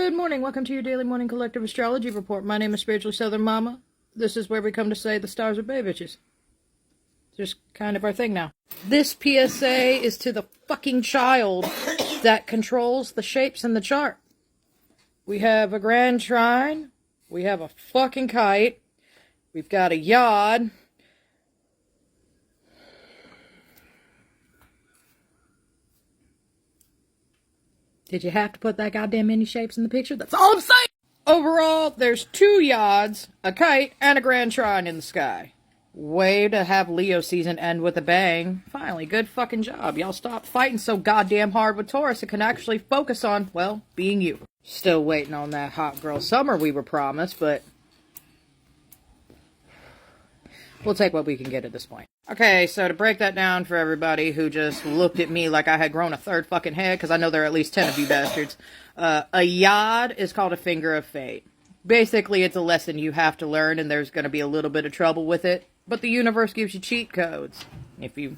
Good morning. Welcome to your daily morning collective astrology report. My name is Spiritually Southern Mama. This is where we come to say the stars are bae bitches. Just kind of our thing now. This PSA is to the fucking child that controls the shapes in the chart. We have a grand trine. We have a fucking kite. We've got a yod. Did you have to put that goddamn many shapes in the picture? That's all I'm saying! Overall, there's 2 yods, a kite, and a grand trine in the sky. Way to have Leo season end with a bang. Finally, good fucking job. Y'all stop fighting so goddamn hard with Taurus and can actually focus on, well, being you. Still waiting on that hot girl summer we were promised, but we'll take what we can get at this point. Okay, so to break that down for everybody who just looked at me like I had grown a third fucking head, because I know there are at least 10 of you bastards, a yod is called a finger of fate. Basically, it's a lesson you have to learn, and there's going to be a little bit of trouble with it, but the universe gives you cheat codes. If you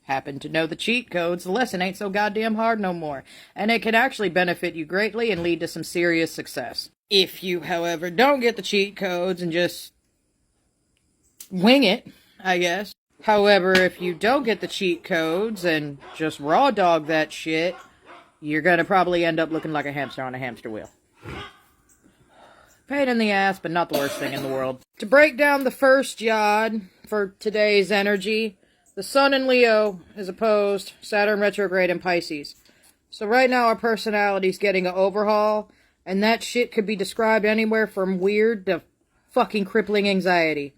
happen to know the cheat codes, the lesson ain't so goddamn hard no more, and it can actually benefit you greatly and lead to some serious success. If you, however, don't get the cheat codes and just wing it, I guess. However, if you don't get the cheat codes and just raw dog that shit, you're gonna probably end up looking like a hamster on a hamster wheel. Pain in the ass, but not the worst thing in the world. To break down the first yod for today's energy, the Sun in Leo is opposed, Saturn retrograde in Pisces. So right now our personality's getting an overhaul, and that shit could be described anywhere from weird to fucking crippling anxiety.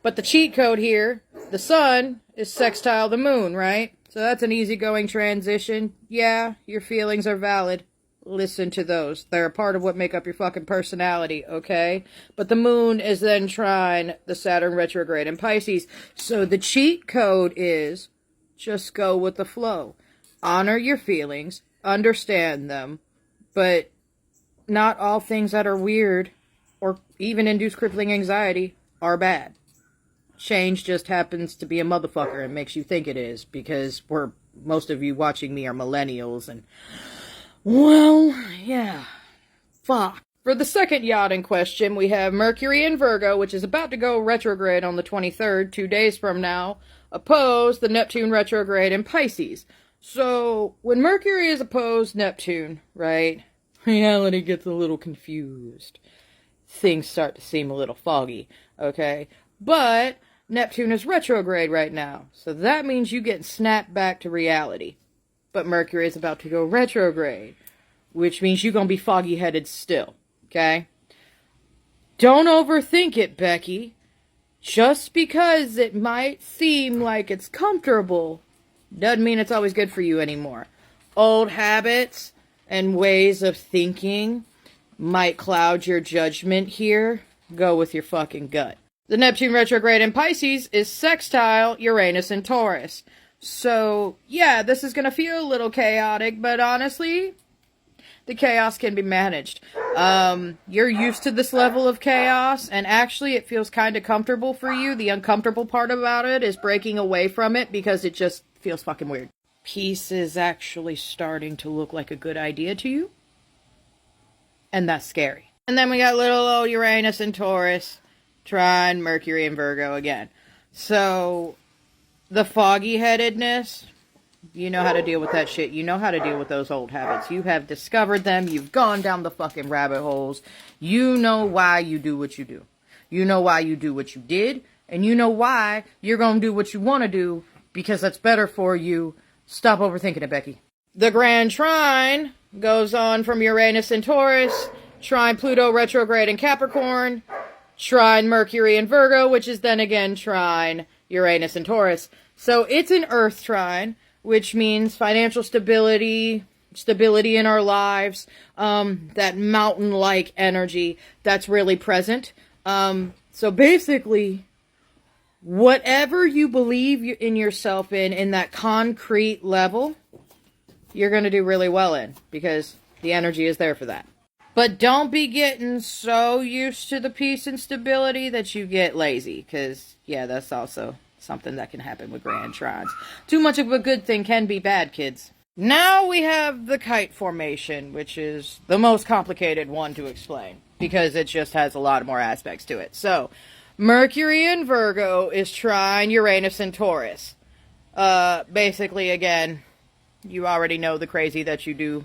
But the cheat code here, the sun is sextile the moon, right? So that's an easygoing transition. Yeah, your feelings are valid. Listen to those. They're a part of what make up your fucking personality, okay? But the moon is then trine the Saturn retrograde in Pisces. So the cheat code is just go with the flow. Honor your feelings, understand them, but not all things that are weird or even induce crippling anxiety are bad. Change just happens to be a motherfucker and makes you think it is, because most of you watching me are millennials, and, well, yeah, fuck. For the second yod in question, we have Mercury in Virgo, which is about to go retrograde on the 23rd, 2 days from now, opposed the Neptune retrograde in Pisces. So, when Mercury is opposed Neptune, right, reality gets a little confused. Things start to seem a little foggy, okay? But Neptune is retrograde right now, so that means you get snapped back to reality. But Mercury is about to go retrograde, which means you're going to be foggy-headed still, okay? Don't overthink it, Becky. Just because it might seem like it's comfortable doesn't mean it's always good for you anymore. Old habits and ways of thinking might cloud your judgment here. Go with your fucking gut. The Neptune retrograde in Pisces is sextile Uranus in Taurus. So, yeah, this is going to feel a little chaotic, but honestly, the chaos can be managed. You're used to this level of chaos, and actually it feels kind of comfortable for you. The uncomfortable part about it is breaking away from it, because it just feels fucking weird. Peace is actually starting to look like a good idea to you, and that's scary. And then we got little old Uranus in Taurus, trine Mercury in Virgo again. So, the foggy-headedness, you know how to deal with that shit. You know how to deal with those old habits. You have discovered them. You've gone down the fucking rabbit holes. You know why you do what you do. You know why you do what you did. And you know why you're going to do what you want to do, because that's better for you. Stop overthinking it, Becky. The grand trine goes on from Uranus in Taurus, trine Pluto retrograde in Capricorn, trine Mercury in Virgo, which is then again trine Uranus in Taurus. So it's an earth trine, which means financial stability in our lives, that mountain-like energy that's really present. So basically, whatever you believe in yourself in that concrete level, you're going to do really well in, because the energy is there for that. But don't be getting so used to the peace and stability that you get lazy, because, yeah, that's also something that can happen with grand trines. Too much of a good thing can be bad, kids. Now we have the kite formation, which is the most complicated one to explain, because it just has a lot more aspects to it. So, Mercury in Virgo is trine Uranus in Taurus. Basically, again, you already know the crazy that you do.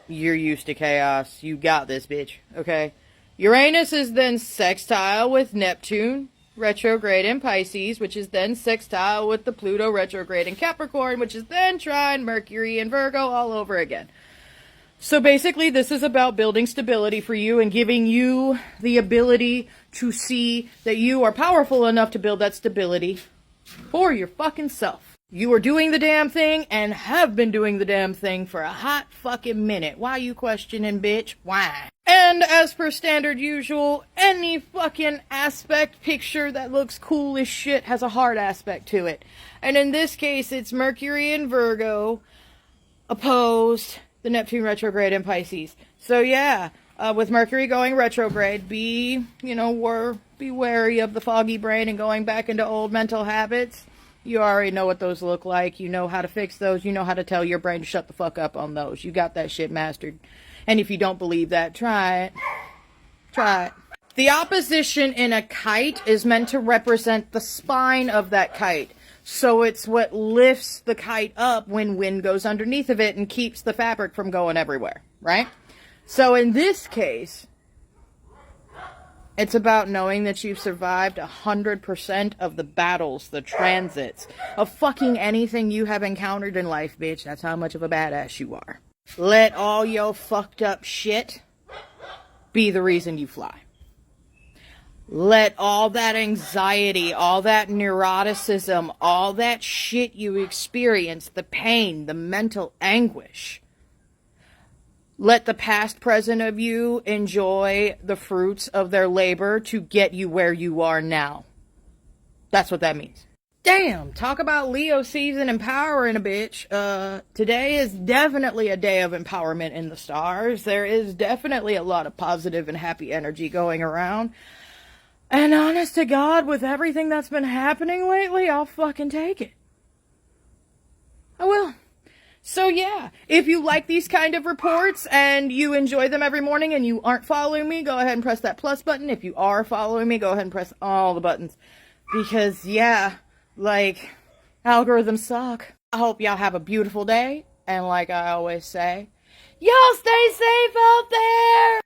You're used to chaos. You got this, bitch. Okay? Uranus is then sextile with Neptune retrograde in Pisces, which is then sextile with the Pluto retrograde in Capricorn, which is then trine Mercury in Virgo all over again. So basically, this is about building stability for you and giving you the ability to see that you are powerful enough to build that stability for your fucking self. You are doing the damn thing and have been doing the damn thing for a hot fucking minute. Why you questioning, bitch? Why? And as per standard usual, any fucking aspect picture that looks cool as shit has a hard aspect to it. And in this case, it's Mercury in Virgo opposed the Neptune retrograde in Pisces. So yeah, with Mercury going retrograde, be wary of the foggy brain and going back into old mental habits. You already know what those look like. You know how to fix those. You know how to tell your brain to shut the fuck up on those. You got that shit mastered. And if you don't believe that, try it. Try it. The opposition in a kite is meant to represent the spine of that kite. So it's what lifts the kite up when wind goes underneath of it and keeps the fabric from going everywhere, right? So in this case, it's about knowing that you've survived 100% of the battles, the transits, of fucking anything you have encountered in life, bitch. That's how much of a badass you are. Let all your fucked up shit be the reason you fly. Let all that anxiety, all that neuroticism, all that shit you experience, the pain, the mental anguish, let the past present of you enjoy the fruits of their labor to get you where you are now. That's what that means. Damn, talk about Leo season empowering a bitch. Today is definitely a day of empowerment in the stars. There is definitely a lot of positive and happy energy going around. And honest to God, with everything that's been happening lately, I'll fucking take it. I will. So yeah, if you like these kind of reports and you enjoy them every morning and you aren't following me, go ahead and press that plus button. If you are following me, go ahead and press all the buttons. Because yeah, like, algorithms suck. I hope y'all have a beautiful day. And like I always say, y'all stay safe out there!